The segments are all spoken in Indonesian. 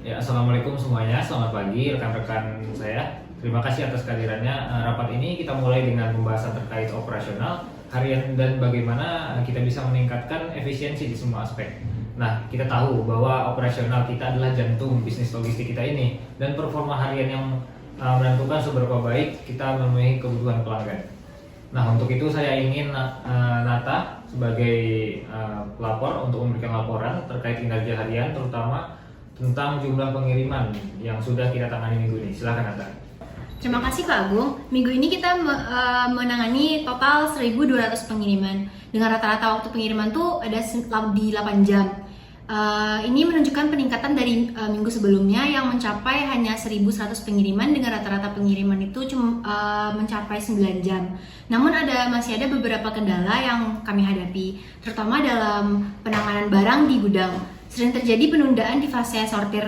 Ya, assalamualaikum semuanya. Selamat pagi rekan-rekan saya. Terima kasih atas kehadirannya. Rapat ini kita mulai dengan pembahasan terkait operasional harian dan bagaimana kita bisa meningkatkan efisiensi di semua aspek. Nah, kita tahu bahwa operasional kita adalah jantung bisnis logistik kita ini, dan performa harian yang menentukan seberapa baik kita memenuhi kebutuhan pelanggan. Nah, untuk itu saya ingin Nata sebagai pelapor untuk memberikan laporan terkait kinerja harian, terutama tentang jumlah pengiriman yang sudah kita tangani minggu ini. Silakan Nata. Terima kasih Kak Agung. Minggu ini kita menangani total 1.200 pengiriman. Dengan rata-rata waktu pengiriman tuh ada di 8 jam. Ini menunjukkan peningkatan dari minggu sebelumnya yang mencapai hanya 1.100 pengiriman dengan rata-rata pengiriman itu cuma mencapai 9 jam. Namun masih ada beberapa kendala yang kami hadapi, terutama dalam penanganan barang di gudang. Sering terjadi penundaan di fase sortir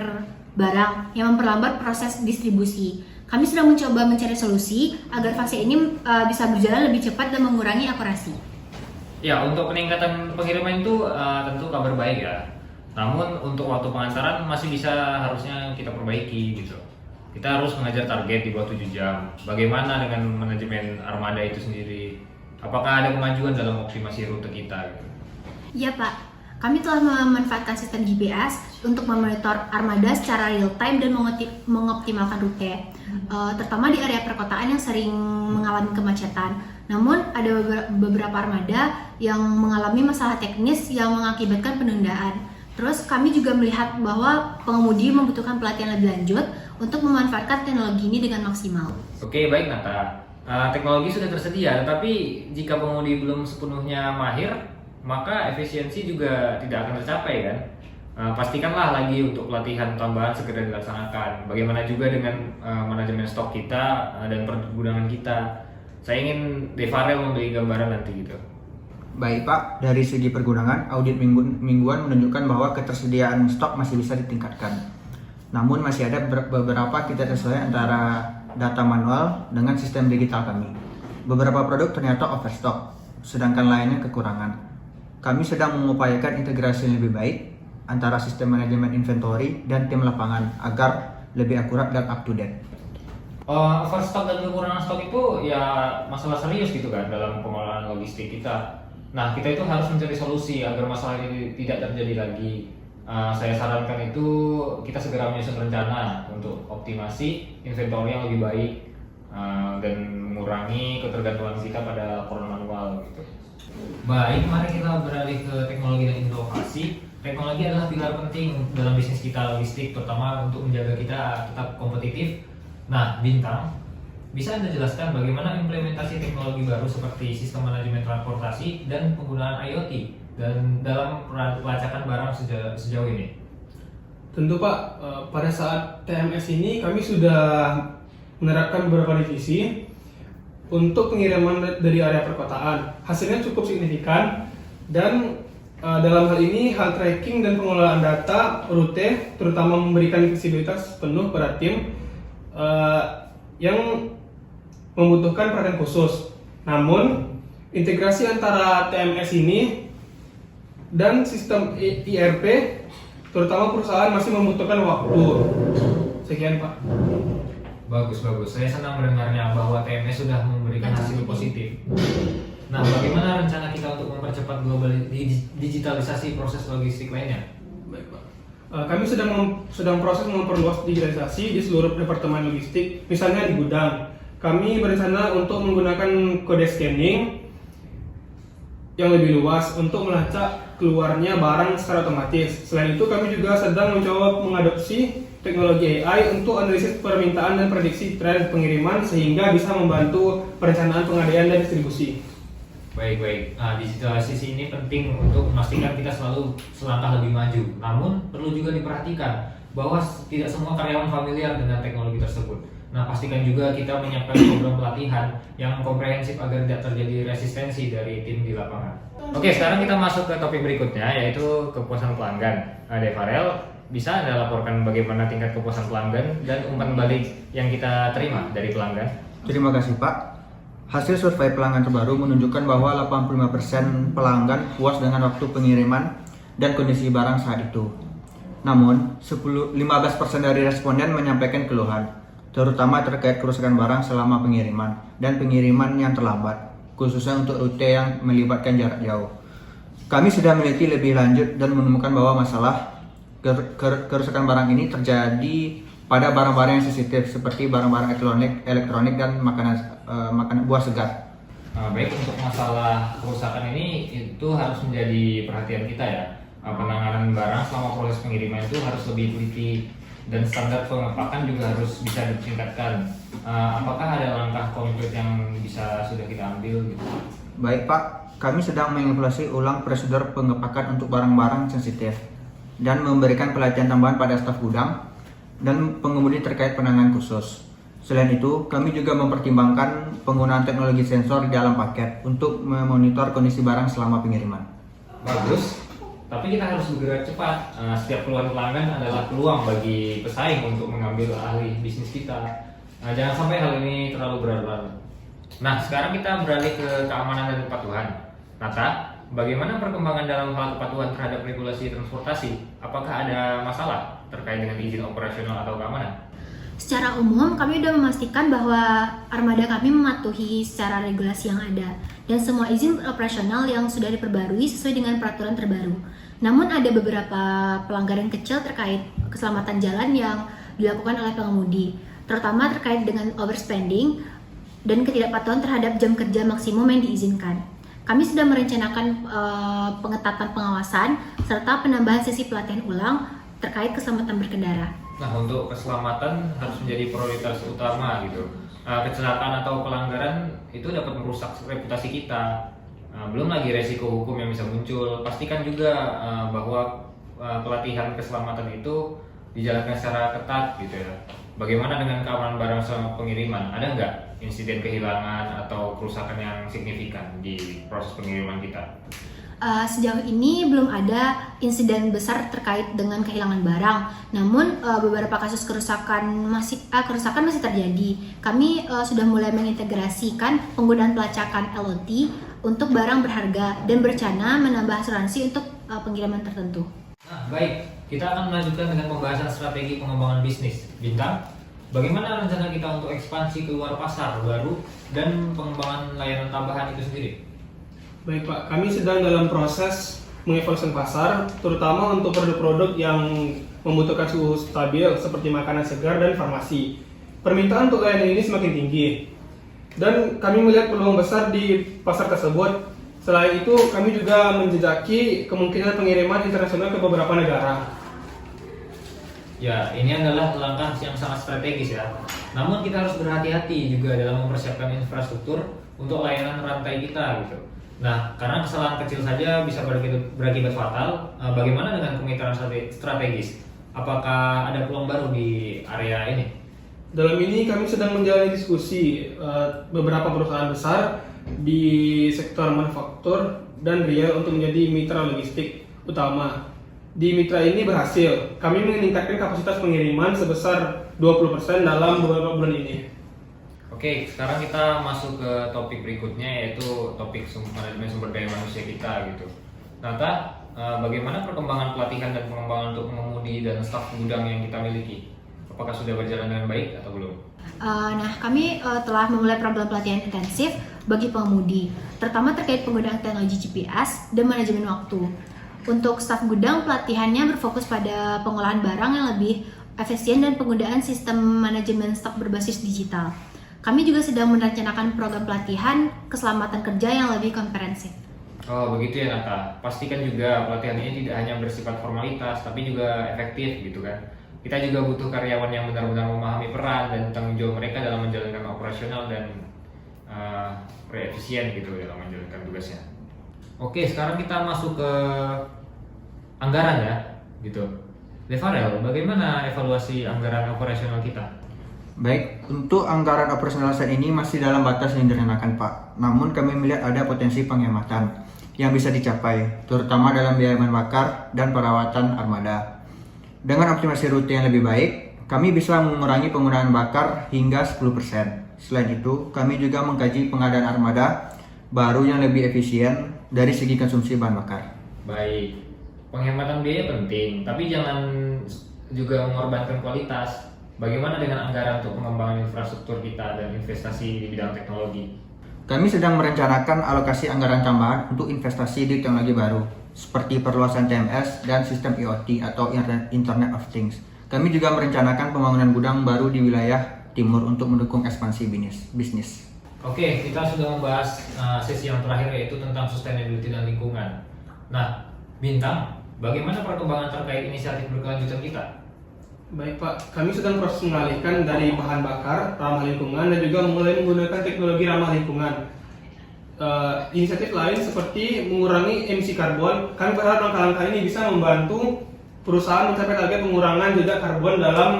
barang yang memperlambat proses distribusi. Kami sedang mencoba mencari solusi agar fase ini bisa berjalan lebih cepat dan mengurangi akurasi. Ya, untuk peningkatan pengiriman itu tentu kabar baik ya. Namun untuk waktu pengantaran masih bisa harusnya kita perbaiki gitu. Kita harus mengejar target di bawah 7 jam. Bagaimana dengan manajemen armada itu sendiri? Apakah ada kemajuan dalam optimasi rute kita gitu? Iya Pak. Kami telah memanfaatkan sistem GPS untuk memonitor armada secara real time dan mengoptimalkan rute, terutama di area perkotaan yang sering mengalami kemacetan. Namun ada beberapa armada yang mengalami masalah teknis yang mengakibatkan penundaan. Terus kami juga melihat bahwa pengemudi membutuhkan pelatihan lebih lanjut untuk memanfaatkan teknologi ini dengan maksimal. Oke, baik Nata. Teknologi sudah tersedia, tetapi jika pengemudi belum sepenuhnya mahir, maka efisiensi juga tidak akan tercapai kan. Pastikanlah lagi untuk pelatihan tambahan segera dilaksanakan. Bagaimana juga dengan manajemen stok kita dan pergudangan kita. Saya ingin Devarel memberi gambaran nanti gitu. Baik Pak, dari segi pergudangan, audit mingguan menunjukkan bahwa ketersediaan stok masih bisa ditingkatkan. Namun masih ada beberapa kita sesuai antara data manual dengan sistem digital kami. Beberapa produk ternyata overstock, sedangkan lainnya kekurangan. Kami sedang mengupayakan integrasi yang lebih baik antara sistem manajemen inventory dan tim lapangan agar lebih akurat dan up to date. Overstock dan kekurangan stok itu ya masalah serius gitu kan dalam pengelolaan logistik kita. Nah, kita itu harus mencari solusi agar masalah ini tidak terjadi lagi. Saya sarankan itu kita segera menyusun rencana untuk optimasi inventory yang lebih baik dan mengurangi ketergantungan kita pada laporan manual gitu. Baik, mari kita beralih ke teknologi dan inovasi. Teknologi adalah pilar penting dalam bisnis kita logistik, terutama untuk menjaga kita tetap kompetitif. Nah, Bintang, bisa Anda jelaskan bagaimana implementasi teknologi baru seperti sistem manajemen transportasi dan penggunaan IoT dan dalam pelacakan barang sejauh ini? Tentu Pak, pada saat TMS ini kami sudah menerapkan beberapa divisi untuk pengiriman dari area perkotaan. Hasilnya cukup signifikan dan dalam hal ini hal tracking dan pengelolaan data rute terutama memberikan fleksibilitas penuh pada tim yang membutuhkan perhatian khusus. Namun integrasi antara TMS ini dan sistem ERP terutama perusahaan masih membutuhkan waktu. Sekian Pak. Bagus. Saya senang mendengarnya bahwa TMS sudah memberikan hasil positif. Nah, bagaimana rencana kita untuk mempercepat global digitalisasi proses logistik lainnya? Baik Pak. Kami sedang proses memperluas digitalisasi di seluruh departemen logistik, misalnya di gudang. Kami berencana untuk menggunakan kode scanning yang lebih luas untuk melacak keluarnya barang secara otomatis. Selain itu, kami juga sedang mencoba mengadopsi teknologi AI untuk analisis permintaan dan prediksi tren pengiriman sehingga bisa membantu perencanaan pengadaan dan distribusi. Baik. Digitalisasi ini penting untuk memastikan kita selalu selangkah lebih maju. Namun perlu juga diperhatikan bahwa tidak semua karyawan familiar dengan teknologi tersebut. Nah, pastikan juga kita menyiapkan program pelatihan yang komprehensif agar tidak terjadi resistensi dari tim di lapangan. Oke, sekarang kita masuk ke topik berikutnya, yaitu kepuasan pelanggan. Devarel, bisa Anda laporkan bagaimana tingkat kepuasan pelanggan dan umpan balik yang kita terima dari pelanggan? Terima kasih Pak. Hasil survei pelanggan terbaru menunjukkan bahwa 85% pelanggan puas dengan waktu pengiriman dan kondisi barang saat itu. Namun, 15% dari responden menyampaikan keluhan, terutama terkait kerusakan barang selama pengiriman dan pengiriman yang terlambat, khususnya untuk rute yang melibatkan jarak jauh. Kami sudah meneliti lebih lanjut dan menemukan bahwa masalah kerusakan barang ini terjadi pada barang-barang yang sensitif seperti barang-barang elektronik dan makanan buah segar. Baik, untuk masalah kerusakan ini itu harus menjadi perhatian kita ya. Penanganan barang selama proses pengiriman itu harus lebih teliti dan standar pengepakan juga harus bisa ditingkatkan. Apakah ada langkah konkret yang sudah kita ambil gitu? Baik Pak, kami sedang mengevaluasi ulang prosedur pengepakan untuk barang-barang sensitif dan memberikan pelatihan tambahan pada staf gudang dan pengemudi terkait penanganan khusus. Selain itu, kami juga mempertimbangkan penggunaan teknologi sensor di dalam paket untuk memonitor kondisi barang selama pengiriman. Bagus. Tapi kita harus bergerak cepat. Setiap keluhan pelanggan adalah peluang bagi pesaing untuk mengambil alih bisnis kita. Jangan sampai hal ini terlalu berlarut-larut. Nah, sekarang kita beralih ke keamanan dan kepatuhan. Nata, bagaimana perkembangan dalam hal kepatuhan terhadap regulasi transportasi? Apakah ada masalah terkait dengan izin operasional atau keamanan? Secara umum, kami sudah memastikan bahwa armada kami mematuhi secara regulasi yang ada dan semua izin operasional yang sudah diperbarui sesuai dengan peraturan terbaru. Namun ada beberapa pelanggaran kecil terkait keselamatan jalan yang dilakukan oleh pengemudi, terutama terkait dengan overspending dan ketidakpatuhan terhadap jam kerja maksimum yang diizinkan. Kami sudah merencanakan pengetatan pengawasan serta penambahan sesi pelatihan ulang terkait keselamatan berkendara. Nah, untuk keselamatan harus menjadi prioritas utama gitu. Kecelakaan atau pelanggaran itu dapat merusak reputasi kita. Belum lagi resiko hukum yang bisa muncul. Pastikan juga bahwa pelatihan keselamatan itu dijalankan secara ketat gitu ya. Bagaimana dengan keamanan barang selama pengiriman? Ada nggak insiden kehilangan atau kerusakan yang signifikan di proses pengiriman kita? Sejauh ini belum ada insiden besar terkait dengan kehilangan barang. Namun beberapa kasus kerusakan masih terjadi. Kami sudah mulai mengintegrasikan penggunaan pelacakan LOT untuk barang berharga dan berencana menambah asuransi untuk pengiriman tertentu. Nah, baik, kita akan melanjutkan dengan pembahasan strategi pengembangan bisnis. Bintang, bagaimana rencana kita untuk ekspansi keluar pasar baru dan pengembangan layanan tambahan itu sendiri? Baik Pak, kami sedang dalam proses mengevaluasi pasar, terutama untuk produk-produk yang membutuhkan suhu stabil seperti makanan segar dan farmasi. Permintaan untuk layanan ini semakin tinggi, dan kami melihat peluang besar di pasar tersebut. Selain itu, kami juga menjejaki kemungkinan pengiriman internasional ke beberapa negara. Ya, ini adalah langkah yang sangat strategis ya. Namun kita harus berhati-hati juga dalam mempersiapkan infrastruktur untuk layanan rantai kita gitu. Nah, karena kesalahan kecil saja bisa berakibat fatal. Bagaimana dengan kemitraan strategis? Apakah ada peluang baru di area ini? Dalam ini kami sedang menjalani diskusi beberapa perusahaan besar di sektor manufaktur dan real untuk menjadi mitra logistik utama. Di mitra ini berhasil, kami meningkatkan kapasitas pengiriman sebesar 20% dalam beberapa bulan ini. Oke, sekarang kita masuk ke topik berikutnya, yaitu topik manajemen sumber daya manusia kita gitu. Nata, bagaimana perkembangan pelatihan dan pengembangan untuk pengemudi dan staf gudang yang kita miliki? Apakah sudah berjalan dengan baik atau belum? Nah, kami telah memulai program pelatihan intensif bagi pengemudi, terutama terkait penggunaan teknologi GPS dan manajemen waktu. Untuk staf gudang, pelatihannya berfokus pada pengolahan barang yang lebih efisien dan penggunaan sistem manajemen stok berbasis digital. Kami juga sedang merencanakan program pelatihan keselamatan kerja yang lebih komprehensif. Oh, begitu ya Nata. Pastikan juga pelatihan ini tidak hanya bersifat formalitas, tapi juga efektif gitu kan. Kita juga butuh karyawan yang benar-benar memahami peran dan tanggung jawab mereka dalam menjalankan operasional dan efisien gitu dalam menjalankan tugasnya. Oke, sekarang kita masuk ke anggaran ya, gitu. Devarel, bagaimana evaluasi anggaran operasional kita? Baik, untuk anggaran operasional saat ini masih dalam batas yang direncanakan Pak. Namun kami melihat ada potensi penghematan yang bisa dicapai, terutama dalam biaya bahan bakar dan perawatan armada. Dengan optimasi rute yang lebih baik, kami bisa mengurangi penggunaan bakar hingga 10%. Selain itu, kami juga mengkaji pengadaan armada baru yang lebih efisien dari segi konsumsi bahan bakar. Baik, penghematan biaya penting, tapi jangan juga mengorbankan kualitas. Bagaimana dengan anggaran untuk pengembangan infrastruktur kita dan investasi di bidang teknologi? Kami sedang merencanakan alokasi anggaran tambahan untuk investasi di teknologi baru, seperti perluasan TMS dan sistem IoT atau Internet of Things. Kami juga merencanakan pembangunan gudang baru di wilayah timur untuk mendukung ekspansi bisnis. Oke, kita sudah membahas sesi yang terakhir, yaitu tentang sustainability dan lingkungan. Nah, Bintang, bagaimana perkembangan terkait inisiatif berkelanjutan kita? Baik Pak, kami sedang proses mengalihkan dari bahan bakar ramah lingkungan dan juga mulai menggunakan teknologi ramah lingkungan. Inisiatif lain seperti mengurangi emisi karbon, kami berharap langkah-langkah ini bisa membantu perusahaan mencapai target pengurangan jejak karbon dalam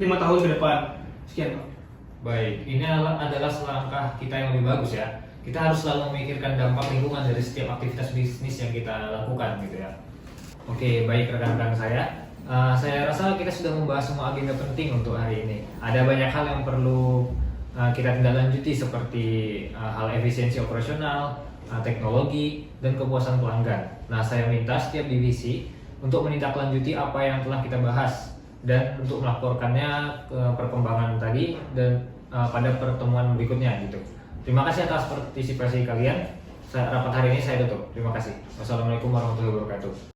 5 tahun ke depan. Sekian Pak. Baik, ini adalah selangkah kita yang lebih bagus ya. Kita harus selalu memikirkan dampak lingkungan dari setiap aktivitas bisnis yang kita lakukan gitu ya. Oke, baik rekan-rekan saya rasa kita sudah membahas semua agenda penting untuk hari ini. Ada banyak hal yang perlu kita tindak lanjuti seperti hal efisiensi operasional, teknologi, dan kepuasan pelanggan. Nah, saya minta setiap divisi untuk menindaklanjuti apa yang telah kita bahas dan untuk melaporkannya ke perkembangan tadi dan pada pertemuan berikutnya gitu. Terima kasih atas partisipasi kalian. Rapat hari ini saya tutup. Terima kasih. Wassalamualaikum warahmatullahi wabarakatuh.